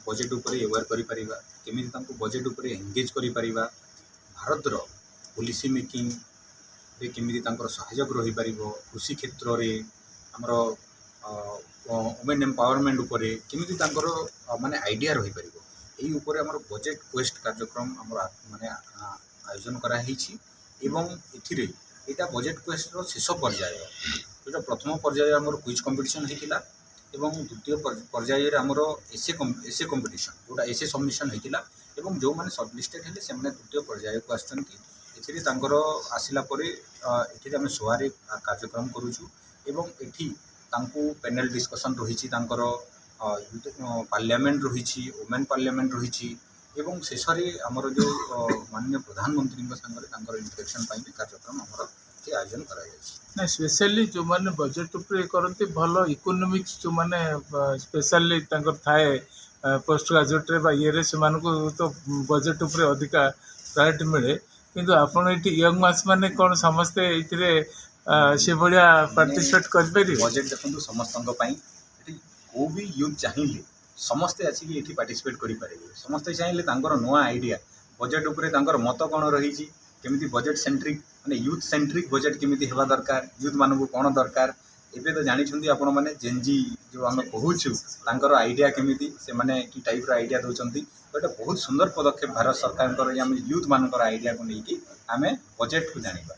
Budget उपरे aware करिपरिबा केमिति तांको बजेट उपरे एंगेज करिपरिबा भारतर पॉलिसी मेकिंग रे केमिति तांकर सहयोग रही पारिबो कृषि क्षेत्र रे हमर वुमेन एम्पावरमेंट उपरे केमिति तांकर माने आइडिया रही पारिबो एई उपरे हमर बजेट क्वेस्ट कार्यक्रम हमर माने आयोजन करा हिछि एवं एथिरे एटा बजेट क्वेस्ट रो शेष पर्याय जो प्रथम पर्याय हमर क्विज कंपटीशन हेतिला एवं द्वितीय पर्याय हमर एसे कंपटीशन जोटा एसे सबमिशन हेतिला एवं जो माने शॉर्टलिस्टेड हेले से माने द्वितीय पर्याय को आछंती एथिरे तांकर आसिला परे एथिरे हम सोहारे कार्यक्रम करूछु एवं एठी तांको पैनल डिस्कशन रहिछि तांकर पार्लियामेंट रहिछि वुमेन पार्लियामेंट रहिछि एवं शेषरे हमर जो माननीय प्रधानमंत्री संगे तांकर इंटरेक्शन पाई कार्यक्रम हमर आयोजन करा ना स्पेशली जो माने बजेट उपरे करते भल इकोनॉमिक्स जो माने स्पेशली तांकर थाए पोस्ट ग्रेजुएट रे बा ये रे से मानको तो बजेट उपरे अधिका प्रायोरिटी मिले किंतु आपण एटी यंग मास माने कोन समस्त एथिरे से बढ़िया पार्टिसिपेट कर पेरी बजेट देखंतु समस्तंग पई एटी को भी यूथ चाहिए समस्ते आसी एठी पार्टिसिपेट करि पारे समस्ते चाहिए तांकर नया आइडिया बजेट उपरे तांकर मत कोन रहिछि केमिति बजेट सेंट्रिक माने यूथ सेंट्रिक बजेट केमिति हेबा दरकार यूथ मानकु कोन दरकार एबे तो जानि छथि आपण माने जेनजी जो हम कहूछु तांकर आइडिया केमिति से माने की टाइप रो आइडिया दोचंती एटा बहुत सुंदर पदक्षेप भारत सरकार कर हम यूथ मानकर आइडिया को लेकी हमें बजेट को जानिबा।